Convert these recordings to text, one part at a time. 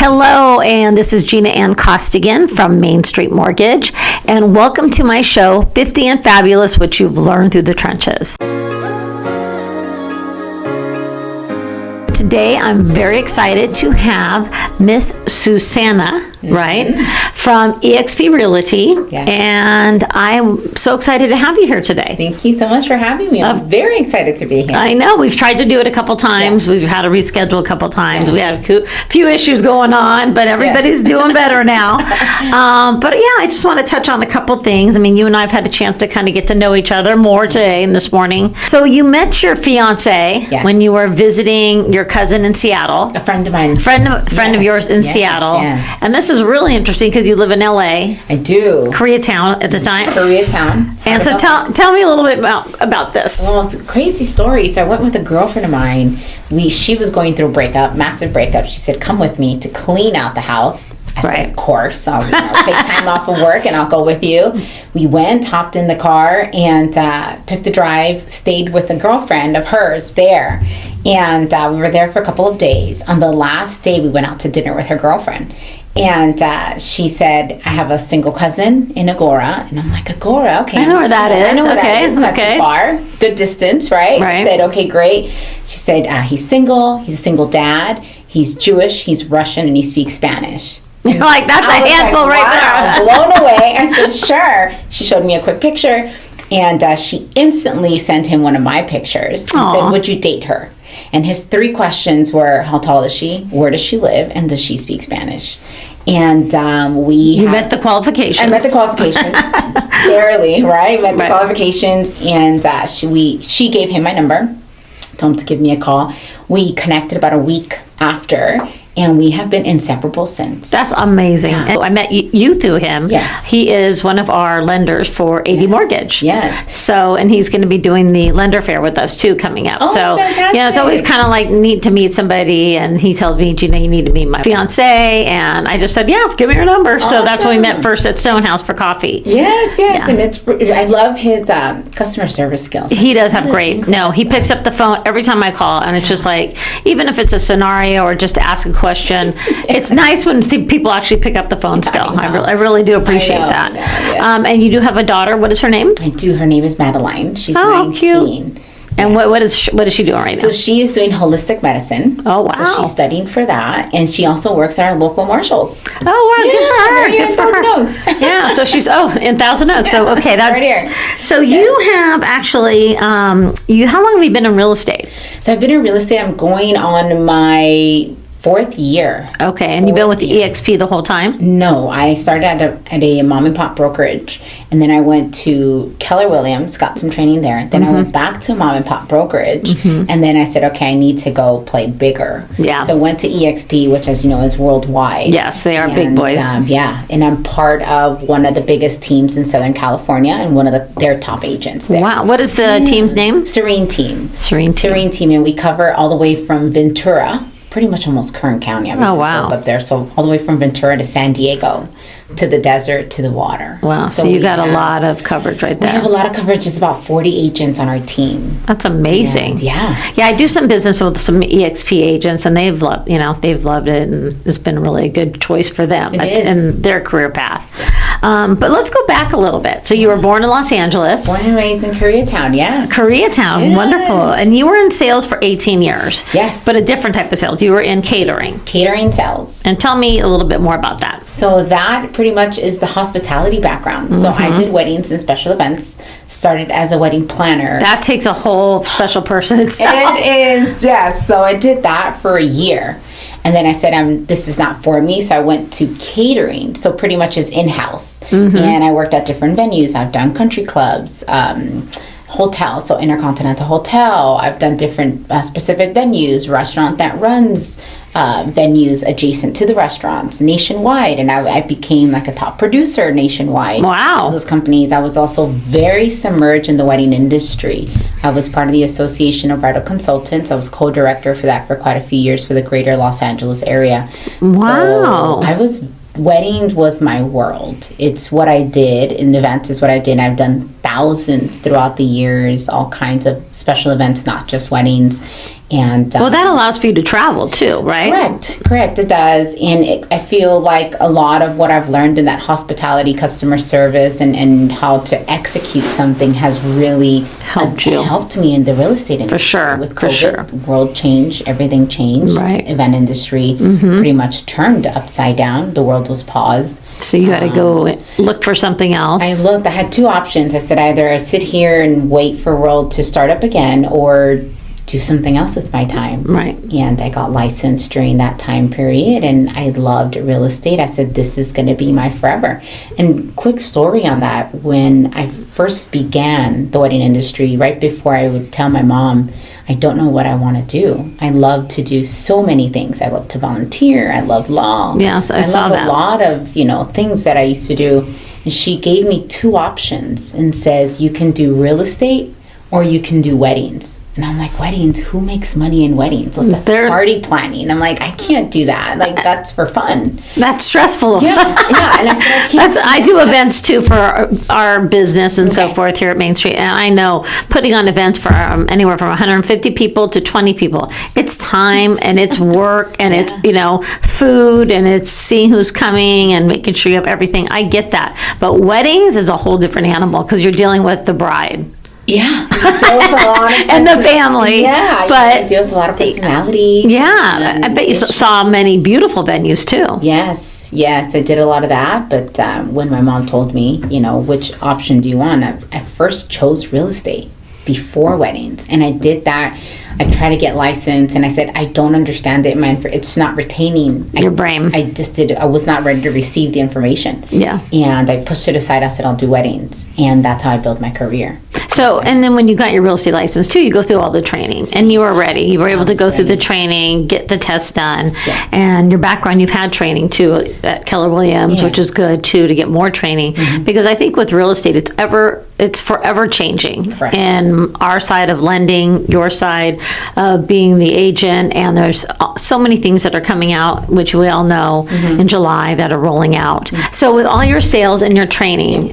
Hello, and this is Gina Anne Costigan from Main Street Mortgage, and welcome to my show, 50 and Fabulous, which you've learned through the trenches. Today, I'm very excited to have Miss Susana, right, from eXp Realty, and I'm so excited to have you here today. Thank you so much for having me. I'm very excited to be here. I know. We've tried to do it a couple times. We've had to reschedule a couple times. We had a few issues going on, but everybody's doing better now. But yeah, I just want to touch on a couple things. I mean, you and I have had a chance to kind of get to know each other more today and this morning. So you met your fiance when you were visiting your cousin in Seattle. A friend of mine. Friend of yours in Seattle. Yes. And this is really interesting because you live in LA. I do. Koreatown at the time. Koreatown. And so tell me a little bit about this. Well, it's a crazy story. So I went with a girlfriend of mine. She was going through a breakup, massive breakup. She said, come with me to clean out the house. I said, of course. I'll take time off of work and I'll go with you. We went, hopped in the car, and took the drive, stayed with a girlfriend of hers there. And we were there for a couple of days. On the last day, we went out to dinner with her girlfriend. And she said, I have a single cousin in Agora. And I'm like, Agora? Okay. I know where that is. I know where that is. Not too far. Good distance, right? I said, okay, great. She said, he's single. He's a single dad. He's Jewish. He's Russian. And he speaks Spanish. You're like, that's a handful right there. Blown away. I said, sure. She showed me a quick picture. And she instantly sent him one of my pictures and said, would you date her? And his 3 questions were, how tall is she? Where does she live? And does she speak Spanish? And You met the qualifications. I met the qualifications. Barely, right? Met the qualifications. And she gave him my number. Told him to give me a call. We connected about a week after. And we have been inseparable since. That's amazing. Yeah. I met you through him. Yes. He is one of our lenders for AD Mortgage. Yes. So, and he's going to be doing the lender fair with us too coming up. Oh, so, fantastic. It's always kind of like neat to meet somebody. And he tells me, Gina, you need to meet my fiance. And I just said, yeah, give me your number. Awesome. So that's when we met first at Stonehouse for coffee. Yes. And I love his customer service skills. He does have great. No, he picks up the phone every time I call. And it's just like, even if it's a scenario or just to ask a question, it's nice when people actually pick up the phone still. I really do appreciate that. Yes. And you do have a daughter. What is her name? I do. Her name is Madeline. She's 19. Cute. And what is she doing right now? So she is doing holistic medicine. Oh, wow. So she's studying for that. And she also works at our local Marshall's. Oh, wow. Good for her. Good for her. Yeah. So she's, in Thousand Oaks. So, okay. Right here. So you have actually, how long have you been in real estate? So I've been in real estate. I'm going on my 4th year. Okay, and you've been with the eXp the whole time? No, I started at a mom and pop brokerage, and then I went to Keller Williams, got some training there. Then I went back to a mom and pop brokerage, and then I said, okay, I need to go play bigger. Yeah. So I went to eXp, which, as you know, is worldwide. Yes, they are big boys. And I'm part of one of the biggest teams in Southern California, and one of their top agents there. Wow, what is the team's name? Serene Team. Serene Team, and we cover all the way from Ventura, pretty much almost Kern County. Wow. Up there. So all the way from Ventura to San Diego, to the desert, to the water. Wow. So you got a lot of coverage right there. We have a lot of coverage. There's about 40 agents on our team. That's amazing. And yeah, I do some business with some eXp agents, and they've loved it, and it's been really a good choice for them in their career path. But let's go back a little bit. So you were born in Los Angeles. Born and raised in Koreatown, yes. Koreatown, yes. Wonderful. And you were in sales for 18 years. Yes. But a different type of sales. You were in catering. Catering sales. And tell me a little bit more about that. So that pretty much is the hospitality background. So I did weddings and special events. Started as a wedding planner. That takes a whole special person itself. It is, yes. So I did that for a year. And then I said, this is not for me. So I went to catering. So pretty much is in-house. And I worked at different venues. I've done country clubs, hotels, so Intercontinental Hotel. I've done different specific venues, restaurant that runs venues adjacent to the restaurants nationwide. And I became like a top producer nationwide. Wow. So those companies. I was also very submerged in the wedding industry. I was part of the Association of Bridal Consultants. I was co-director for that for quite a few years for the greater Los Angeles area. Wow. So weddings was my world. It's what I did, and events is what I did. I've done thousands throughout the years, all kinds of special events, not just weddings. And well, that allows for you to travel too, right? Correct. It does. And I feel like a lot of what I've learned in that hospitality, customer service, and how to execute something has really helped me in the real estate industry. For sure. With COVID, world changed, everything changed. Right. Event industry pretty much turned upside down. The world was paused. So you had to go look for something else. I had two options. I said either sit here and wait for world to start up again, or do something else with my time. Right. And I got licensed during that time period, and I loved real estate. I said, this is going to be my forever. And quick story on that, when I first began the wedding industry, right before I would tell my mom, I don't know what I want to do. I love to do so many things. I love to volunteer. I love law. Yeah, I saw love that. a lot of, things that I used to do. And she gave me two options and says, you can do real estate or you can do weddings. And I'm like, weddings? Who makes money in weddings? Well, that's party planning. I'm like, I can't do that. Like, that's for fun. That's stressful. Yeah. And I said, I can't. I do events too for our business and so forth here at Main Street. And I know putting on events for anywhere from 150 people to 20 people, it's time and it's work and it's, food and it's seeing who's coming and making sure you have everything. I get that. But weddings is a whole different animal because you're dealing with the bride. Yeah, you deal with a lot of and the family. Yeah, but you deal with a lot of personality. Yeah, I bet you saw many beautiful venues too. Yes, I did a lot of that. But when my mom told me, which option do you want, I first chose real estate before weddings, and I did that. I tried to get licensed, and I said, I don't understand it. It's not retaining your brain. I was not ready to receive the information. Yeah. And I pushed it aside. I said, I'll do weddings. And that's how I built my career. So, and then when you got your real estate license too, you go through all the training and you were ready. You were able to go through the training, get the test done. Yeah. And your background, you've had training too at Keller Williams, which is good too, to get more training. Because I think with real estate, it's forever changing. Correct. In our side of lending, your side of being the agent, and there's so many things that are coming out, which we all know in July that are rolling out. So with all your sales and your training,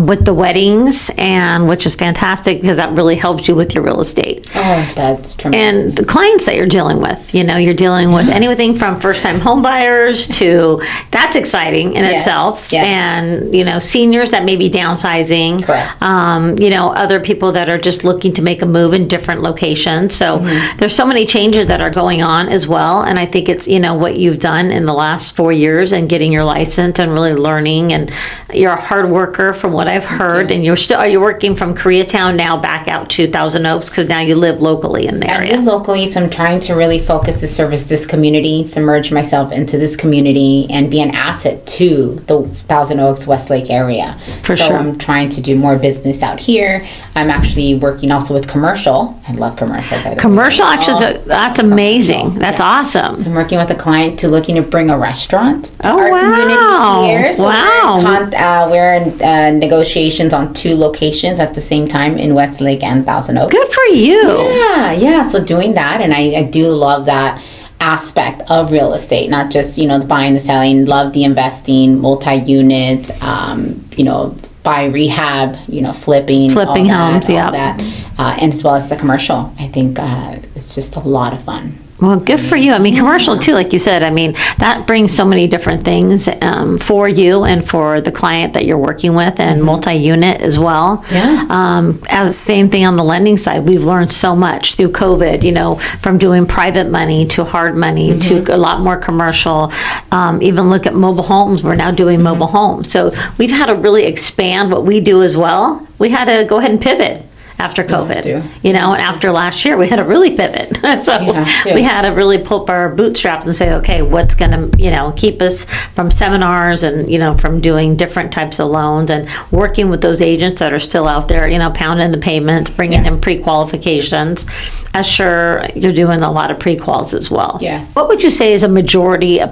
with the weddings, and which is fantastic because that really helps you with your real estate. Oh, that's tremendous. And the clients that you're dealing with, you're dealing with anything from first-time home buyers to, that's exciting in itself. Yes. And, seniors that may be downsizing. Correct. Other people that are just looking to make a move in different locations. So there's so many changes that are going on as well. And I think it's, what you've done in the last 4 years and getting your license and really learning. And you're a hard worker from what I've heard. And are you working from Koreatown now back out to Thousand Oaks because now you live locally in the area? I live locally, so I'm trying to really focus to service this community, submerge myself into this community, and be an asset to the Thousand Oaks, Westlake area. For so sure. I'm trying to do more business out here. I'm actually working also with commercial. I love commercial, by the way. Commercial, actually, that's amazing. That's awesome. So I'm working with a client looking to bring a restaurant to our wow. community here. So Wow. we're in negotiations on 2 locations at the same time in Westlake and Thousand Oaks. Good for you. Yeah. So doing that, and I do love that aspect of real estate, not just, the buying, the selling, love the investing, multi-unit, buy, rehab, flipping Homes, all that, and as well as the commercial. I think it's just a lot of fun. Well, good for you. I mean, commercial too, like you said, that brings so many different things for you and for the client that you're working with, and multi-unit as well. Yeah. As same thing on the lending side, we've learned so much through COVID, from doing private money to hard money to a lot more commercial. Even look at mobile homes. We're now doing mobile homes. So we've had to really expand what we do as well. We had to go ahead and pivot after COVID, and after last year, we had to really pivot. So we had to really pull up our bootstraps and say, okay, what's going to, keep us from seminars and, from doing different types of loans and working with those agents that are still out there, pounding the pavements, bringing in pre-qualifications. I'm sure you're doing a lot of pre-quals as well. Yes. What would you say is a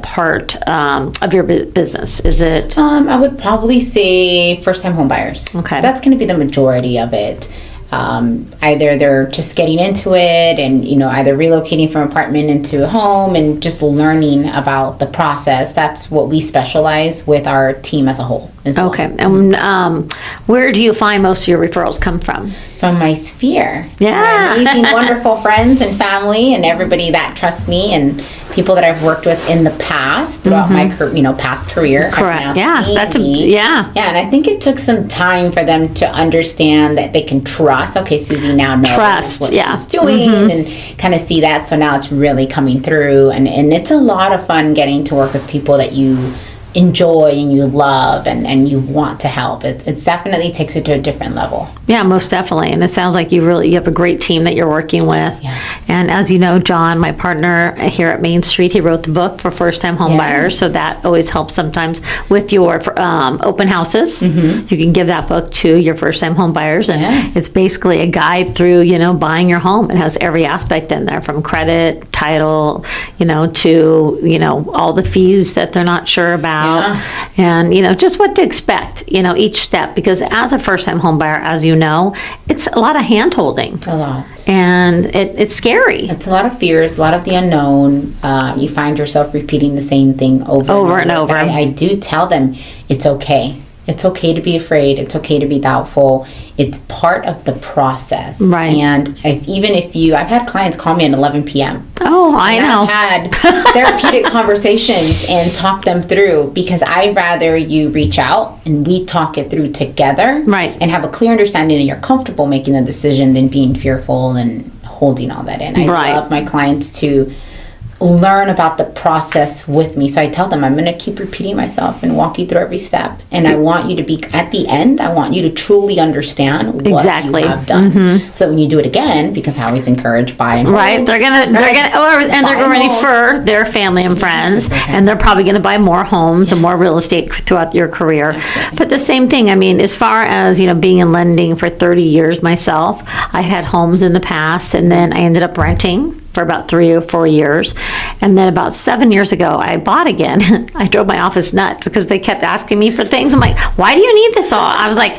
part of your business? Is it? I would probably say first-time home buyers. Okay. That's going to be the majority of it. Either they're just getting into it and, either relocating from apartment into a home and just learning about the process. That's what we specialize with our team as a whole. as well. Okay. And where do you find most of your referrals come from? From my sphere. Yeah. So my amazing, wonderful friends and family and everybody that trusts me and people that I've worked with in the past throughout my past career. Correct. Yeah. Yeah, and I think it took some time for them to understand that they can trust. Okay, Susie now knows what she's doing and kind of see that. So now it's really coming through, and it's a lot of fun getting to work with people that you enjoy and you love and you want to help. It definitely takes it to a different level. Yeah, most definitely. And it sounds like you have a great team that you're working with. Yes. And as you know, John, my partner here at Main Street, he wrote the book for first-time home buyers. So that always helps sometimes with your open houses. You can give that book to your first-time home buyers. And it's basically a guide through, buying your home. It has every aspect in there, from credit, title, to, all the fees that they're not sure about. And, just what to expect, each step. Because as a first-time home buyer, as you know, it's a lot of hand-holding. A lot. And it's scary. It's a lot of fears, a lot of the unknown. You find yourself repeating the same thing over and over. I do tell them it's okay. It's okay to be afraid. It's okay to be doubtful. It's part of the process. Right. And I've had clients call me at 11 p.m. Oh, I know. I've had therapeutic conversations and talk them through, because I'd rather you reach out and we talk it through together. Right. And have a clear understanding and you're comfortable making the decision than being fearful and holding all that in. I love my clients to learn about the process with me. So I tell them I'm going to keep repeating myself and walk you through every step. And I want you to be, at the end, I want you to truly understand what you have done. So when you do it again, because I always encourage buy and hold. Right. They're going to refer their family and friends, and they're probably going to buy more homes and more real estate throughout your career. Absolutely. But the same thing, as far as, being in lending for 30 years myself, I had homes in the past, and then I ended up renting for about 3 or 4 years. And then about 7 years ago, I bought again. I drove my office nuts because they kept asking me for things. I'm like, why do you need this all? I was like,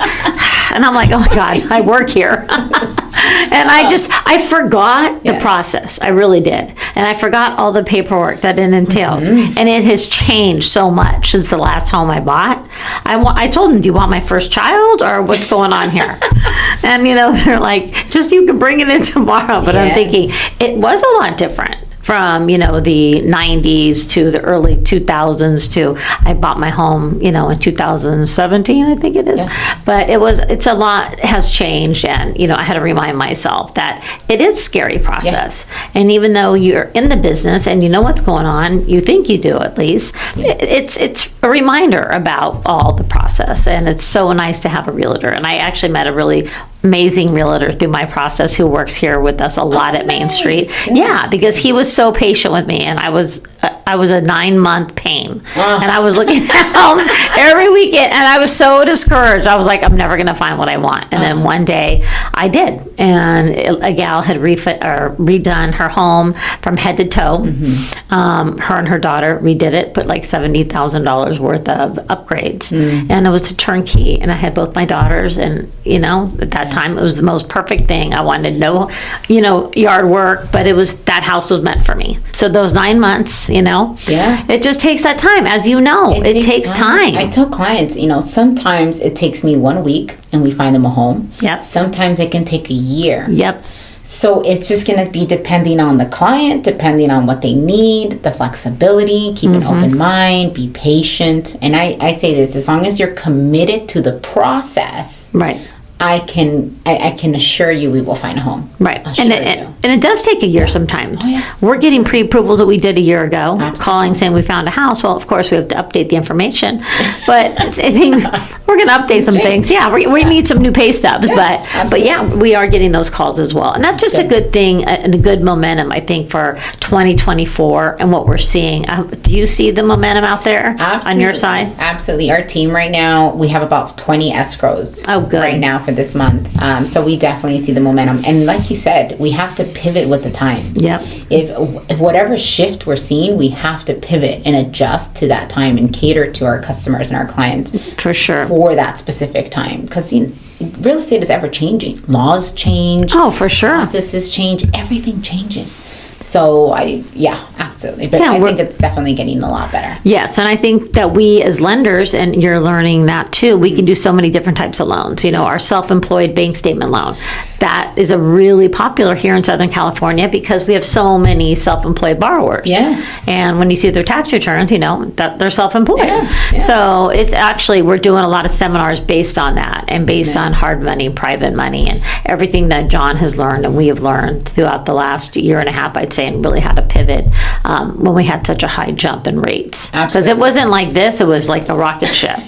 and I'm like, oh my God, I work here. And I forgot the process. I really did. And I forgot all the paperwork that it entails. And it has changed so much since the last home I bought. I told them, do you want my first child or what's going on here? And, they're like, just you can bring it in tomorrow. But I'm thinking, it was a lot different from, the 90s to the early 2000s to, I bought my home, in 2017, I think it is. Yeah. But it's a lot has changed. And, I had to remind myself that it is a scary process. Yeah. And even though you're in the business and you know what's going on, you think you do at least, it's a reminder about all the process. And it's so nice to have a realtor. And I actually met a really amazing realtor through my process who works here with us a lot at Main Street. Yeah, because he was so patient with me, and I was a 9-month pain, and I was looking at homes every weekend, and I was so discouraged. I was like, I'm never going to find what I want. And then one day I did, and a gal had redone her home from head to toe. Her and her daughter redid it, put like $70,000 worth of upgrades, and it was a turnkey. And I had both my daughters, and at that time it was the most perfect thing. I wanted no yard work, but that house was meant for me. So those 9 months, it just takes that time, as you know. It takes time. I tell clients, sometimes it takes me 1 week and we find them a home. Yep. Sometimes it can take a year. Yep. So it's just going to be depending on the client, depending on what they need, the flexibility, keep an open mind, be patient. And I say this, as long as you're committed to the process, right, I can assure you we will find a home. Right. And it does take a year sometimes. Oh, yeah. We're getting pre-approvals that we did a year ago, calling saying we found a house. Well, of course, we have to update the information. But we're going to update some things. Yeah, we need some new pay stubs. But yeah, we are getting those calls as well. And that's just a good thing and a good momentum, I think, for 2024 and what we're seeing. Do you see the momentum out there on your side? Absolutely. Our team right now, we have about 20 escrows right now for this month. So we definitely see the momentum. And like you said, we have to pivot with the times. Yep. If whatever shift we're seeing, we have to pivot and adjust to that time and cater to our customers and our clients. For sure. For that specific time. Because real estate is ever changing. Laws change. Oh, for sure. Processes change. Everything changes. So absolutely. Absolutely. But Yeah, I think it's definitely getting a lot better. Yes, and I think that we as lenders, and you're learning that too, we can do so many different types of loans. You know, our self-employed bank statement loan, that is a really popular here in Southern California because we have so many self-employed borrowers. Yes. And when you see their tax returns, you know, that they're self-employed. Yeah. So it's actually, we're doing a lot of seminars based on that and based on hard money, private money, and everything that John has learned and we have learned throughout the last year and a half, I'd say, and really how to pivot when we had such a high jump in rates. Because it wasn't like this, it was like a rocket ship.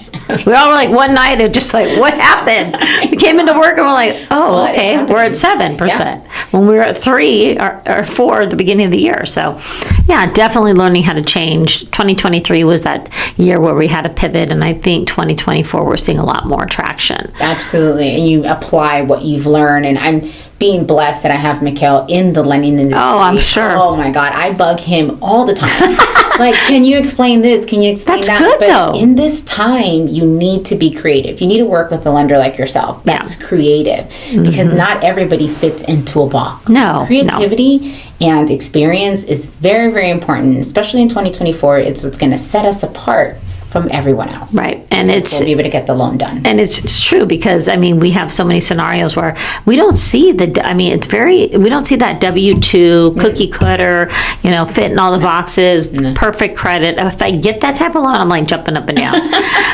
We all were like, one night, it just like, what happened? We came into work and we're like, oh, okay, we're at 7%. When we were at 3 or 4 at the beginning of the year. So, yeah, definitely learning how to change. 2023 was that year where we had to pivot, and I think 2024 we're seeing a lot more traction. Absolutely. And you apply what you've learned, and I'm being blessed that I have Mikhail in the lending industry. Oh, I'm sure. Oh my God, I bug him all the time. Like, can you explain this? Can you explain That's that? good, but though. in this time, you need to be creative. You need to work with a lender like yourself that's creative, because not everybody fits into a box. No, Creativity and experience is very, very important, especially in 2024. It's what's going to set us apart from everyone else. Right. And we'll be able to get the loan done. And it's true because, I mean, we have so many scenarios where we don't see we don't see that W-2 cookie cutter, you know, fit in all the boxes, perfect credit. If I get that type of loan, I'm like jumping up and down.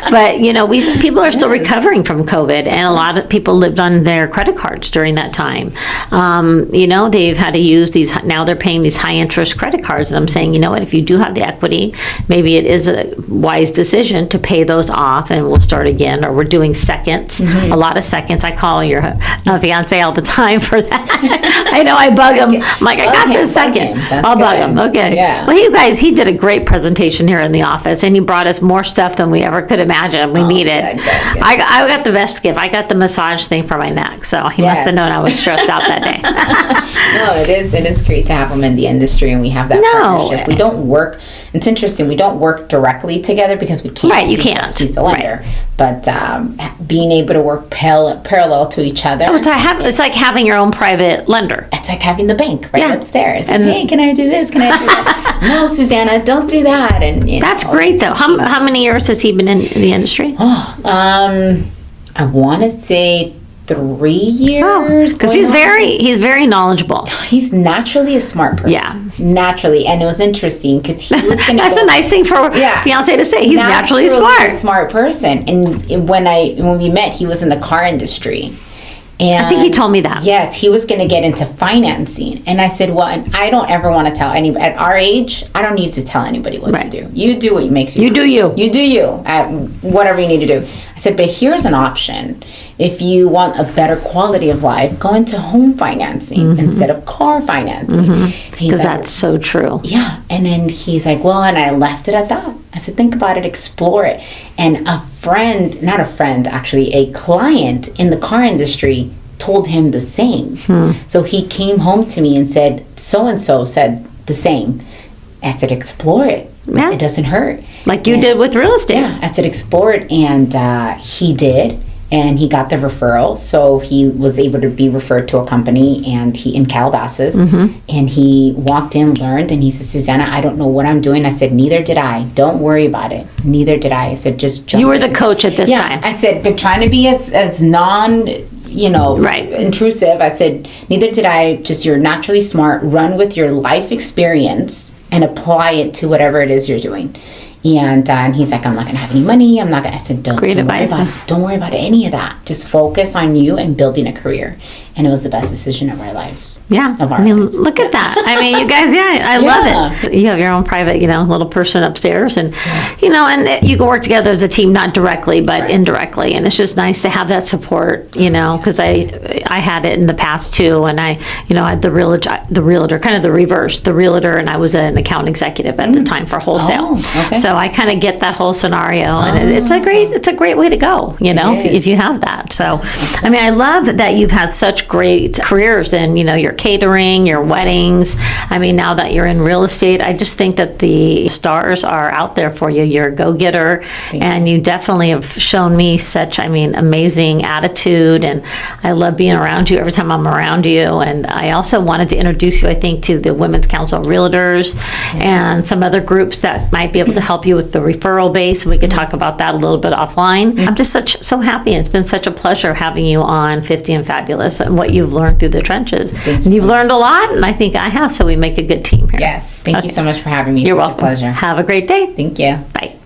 But, you know, people are still recovering from COVID, and a lot of people lived on their credit cards during that time. You know, they've had to use now they're paying these high interest credit cards. And I'm saying, you know what, if you do have the equity, maybe it is a wise decision to pay those off, and we'll start again. Or we're doing seconds, a lot of seconds. I call your fiance all the time for that. I know, I bug him. I'm like, I got this second. I'll bug him. Okay. Yeah. Well, you guys, he did a great presentation here in the office, and he brought us more stuff than we ever could imagine. We needed. Good. I got the best gift. I got the massage thing for my neck, so he must have known I was stressed out that day. No, it is great to have them in the industry, and we have that partnership. We don't work. It's interesting. We don't work directly together because we can't. Right, you can't. He's the lender, but being able to work parallel to each other. It's like having your own private lender. It's like having the bank upstairs. And hey, can I do this? Can I do that? No, Susana, don't do that. And that's great, though. How many years has he been in the industry? I want to say 3 years. Because he's very knowledgeable. He's naturally a smart person. Yeah. Naturally. And it was interesting because he was going to That's a nice thing for fiance to say. He's naturally smart. A smart person. And when we met, he was in the car industry. And I think he told me that. Yes, he was going to get into financing. And I said, well, and I don't ever want to tell anybody. At our age, I don't need to tell anybody what to do. You do what makes you do you. You do you. Whatever you need to do. I said, but here's an option. If you want a better quality of life, go into home financing instead of car financing. Because that's so true. Yeah. And then he's like, well, and I left it at that. I said, think about it, explore it. And a client in the car industry told him the same. So he came home to me and said, so-and-so said the same. I said, explore it. Yeah. It doesn't hurt. Like you did with real estate. Yeah. I said, explore it. And he did. And he got the referral, so he was able to be referred to a company, and he in Calabasas, and he walked in, learned, and he said, Susana, I don't know what I'm doing. I said, neither did I. Don't worry about it. Neither did I. I said, just jump You were in. the coach at this time. I said, but trying to be as non, intrusive. I said, neither did I. Just, you're naturally smart. Run with your life experience and apply it to whatever it is you're doing. And he's like, I'm not going to have any money. I'm not going to. I said, don't worry about any of that. Just focus on you and building a career. And it was the best decision of our lives. Yeah. Look at that. I mean, you guys, I love it. You have your own private, little person upstairs. And, and you can work together as a team, not directly, but indirectly. And it's just nice to have that support, because I had it in the past too. And I had the realtor, kind of the reverse, the realtor, and I was an account executive at the time for wholesale. Oh, okay. So I kind of get that whole scenario. And it's a great way to go, if you have that. that. So, I mean, I love that you've had such great careers in, your catering, your weddings. I mean, now that you're in real estate, I just think that the stars are out there for you. You're a go-getter, and you definitely have shown me such, amazing attitude, and I love being around you every time I'm around you. And I also wanted to introduce you, I think, to the Women's Council of Realtors and some other groups that might be able to help you with the referral base. We could talk about that a little bit offline. I'm just so happy. It's been such a pleasure having you on 50 and Fabulous and what you've learned through the trenches. And you've learned a lot, and I think I have, so we make a good team here. Yes. Thank you so much for having me. You're Such welcome. a pleasure. Have a great day. Thank you. Bye.